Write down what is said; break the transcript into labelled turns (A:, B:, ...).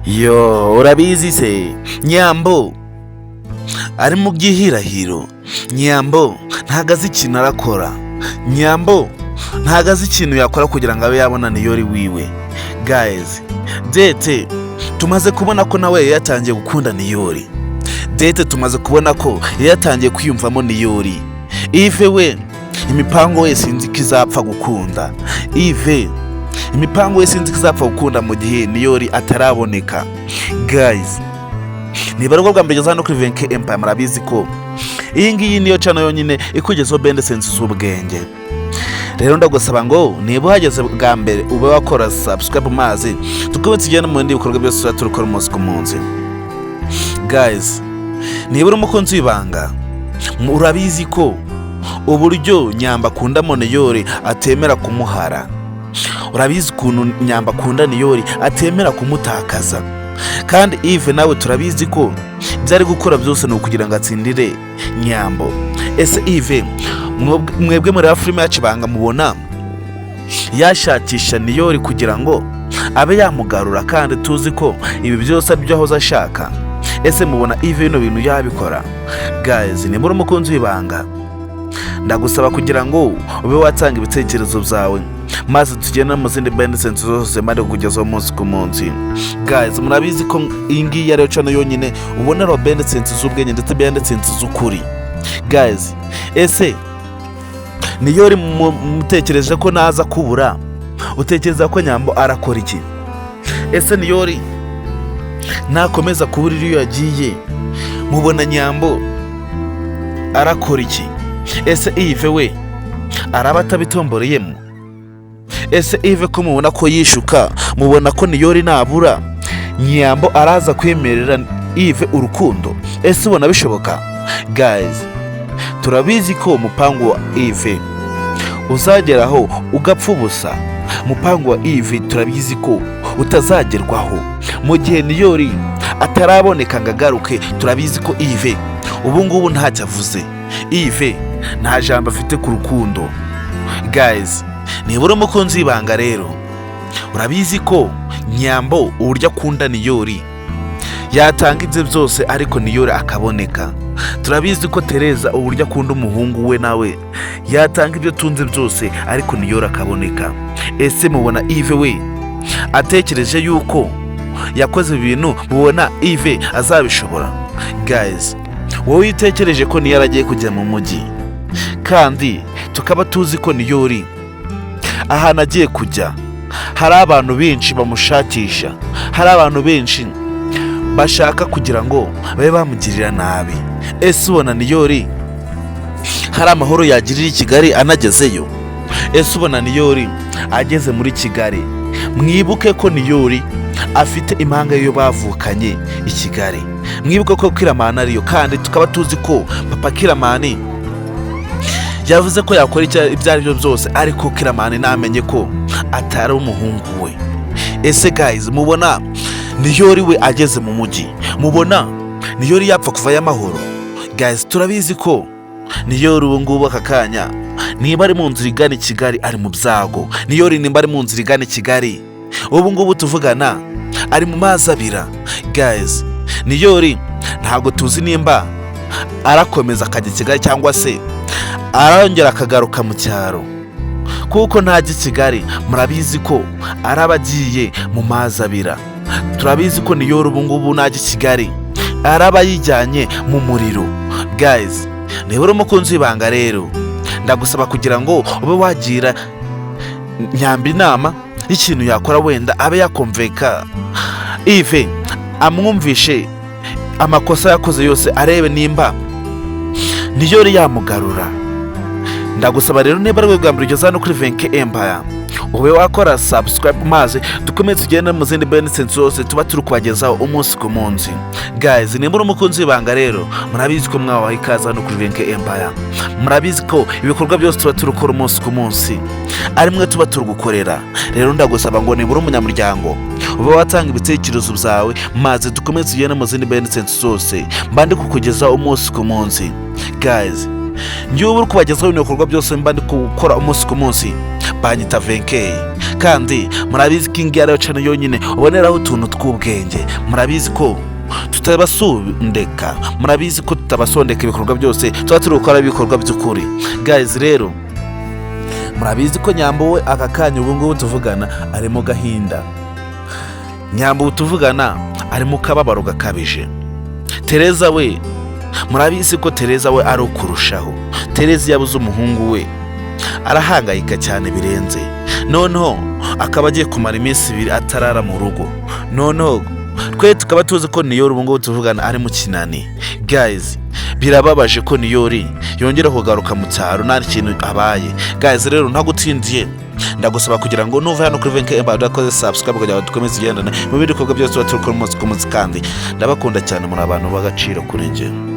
A: Yo, urabizi se Nyambo ari mu byihirahiro. Nyambo ntago azi ikintu arakora. Nyambo ntago azi ikintu yakora kugira ngo abe yabona Niyori wiwe. Guys, Dete tumaze kubona ko nawe yatangiye gukunda Niyori. Dete tumaze kubona ko yatangiye kwiyumvamo Niyori. Ive we imipango we sinzi ko izapfa gukunda. Ive imipango we sinzi ko izapfa gukunda mu gihe Niyori ataraboneka. Guys, niba ari bwa mbere hano kuri Venke Empire, murabizi ko iyi ngiyi niyo channel yonyine ikugezaho bende sense z'ubwenge. Rero ndagusaba ngo niba uhageze bwa mbere ube wakora subscribe maze tukube tugenda mu bindi bikorwa byose turukora umunsi ku munsi. Guys, niba uri umukunzi w'ibanga, urabizi ko uburyo Nyamba akunda Niyori atemera kumuhara. Urabizi ukuntu Nyamba akunda Niyori atemera kumutakaza. Kandi Ive nawe turabizi ko byari gukora byose no kugira ngo atsindire Nyambo. Ese Ive mwebwe muri Afrima yacu banga mubona yashakisha Niyori kugira ngo abe yamugarura, kandi tuzi ko ibi byose byo aho ashaka. Ese mubona Ive bino bintu yabikora? Guys, ni muri umukunzi w'ibanga, ndagusaba kugira ngo ube watanga ibitekerezo byawe maze tugenda mu zindi bende sense zose mari kugezaho umunsi ku munsi. Guys, murabizi ko iyi ngiyi ariyo channel yonyine ubona ro bende sense z'ubwenge ndetse bende sense z'ukuri. Guys, ese Niyori mutekereje ko naza kubura, utekereza ko Nyambo arakora iki? Ese Niyori nakomeza kubura iyo yagiye, mubona Nyambo arakora iki? Ese Ive we araba atabitomboreyemo? Ese Ive ko mubona ko yishuka, mubona ko Niyori nabura Nyambo araza kwemerera Ive urukundo? Ese ubona bishoboka? Guys, turabizi ko umupango wa Ive uzageraho ugapfa ubusa. Umupango wa Ive turabizi ko utazagerwaho mu gihe Niyori ataraboneka ngo agaruke. Turabizi ko Ive ubu ngubu ntacyo avuze. Ive nta jambo afite ku rukundo. Guys, niba uri umukunzi w'ibanga rero urabizi ko Nyambo uburyo akunda Niyori yatanga ibyo byose ariko Niyori akaboneka. Turabizi ko Tereza uburyo akunda umuhungu we nawe yatanga ibyo tunze byose ariko Niyori akaboneka. Ese mubona Ive we atekereje yuko yakoze ibintu, mubona Ive azabishobora? Guys, wowe utekereje ko Niyori agiye kujya mu mujyi, kandi tukaba tuzi ko Niyori ahantu agiye kujya hari abantu benshi bamushakisha, hari abantu benshi bashaka kugira ngo babe bamugirira nabi. Ese ubona Niyori hari amahoro yagirira i Kigali anagezeyo? Ese ubona Niyori ageze muri Kigali, mwibuke ko Niyori afite impanga yo bavukanye i Kigali. Mwibuke ko Kiramani ariyo, kandi tukaba tuzi ko Papa Kiramani yavuze ko yakora ibyo ari byo byose, ariko Kiramani namenye ko atari umuhungu we. Ese guys, mubona Niyori we ageze mu mujyi, mubona Niyori yapfa kuva y'amahoro? Guys, turabizi ko Niyori ubu ngubu aka kanya niba ari mu nzira igana i Kigali ari mu byago. Niyori nimba ari mu nzira igana i Kigali ubu ngubu tuvugana ari mu mazi abira. Guys, Niyori ntago tuzi nimba arakomeza akajya i Kigali cyangwa se arongera akagaruka mu cyaro, kuko ntajya i Kigali murabizi ko araba agiye mu mazi abira. Turabizi ko Niyori ubu ngubu najya i Kigali araba yijyanye mu muriro. Guys, niba uri umukunzi w'ibanga rero ndagusaba kugira ngo ube wagira Nyamba inama y'ikintu yakora, wenda abe yakomveka Ive amwumvishe amakosa yakoze yose, arebe nimba Niyori yamugarura. Ndagusaba rero niba ari bwa mbere ugeze hano kuri Venke Empire ube wakora subscribe maze dukomeze tugenda mu zindi bende sense zose tuba turi kubagezaho umunsi ku munsi. Guys, niba uri umukunzi w'ibanga rero murabizi ko mwabaha ikaze hano kuri Venke Empire. Murabizi ko ibikorwa byose tuba turukora umunsi ku munsi ari mwe tuba turugukorera. Rero ndagusaba ngo niba uri umunyamuryango ube watanga ibitekerezo byawe maze dukomeze tugenda mu zindi bende sense zose mbandi kukugezaho umunsi ku munsi. Guys, njyewe uri kubagezaho ibikorwa byose mbandi gukora umunsi ku munsi banyita Venkey, kandi murabizi ko ingi ariyo channel yonyine uboneraho utuntu tw'ubwenge. Murabizi ko tutabasondeka, murabizi ko tutabasondeka ibikorwa byose tuba turi gukora ibikorwa by'ukuri. Guys, rero murabizi ko Nyambo we aka kanya ubu ngubu tuvugana ari mu gahinda. Nyambo tuvugana ari mu kababaro gakabije. Tereza we murabizi ko Tereza we ari ukurushaho. Tereza yabuze umuhungu we arahangayika cyane birenze, noneho akaba agiye kumara iminsi 2 atarara mu rugo. Noneho twe tukaba tuzi ko Niyori ubu ngubu tuvugana ari mu kinani. Guys, birababaje ko Niyori yongera kugaruka mu cyaro nta kintu abaye. Guys, rero ntagutindiye ndagusaba kugira ngo nuva hano kuri Venkey Empire udakoze subscribe kugira ngo dukomeze igendana mu bindi bikorwa byose tuba turi ku munsi kandi ndabakunda cyane, muri abantu b'agaciro kuri njye.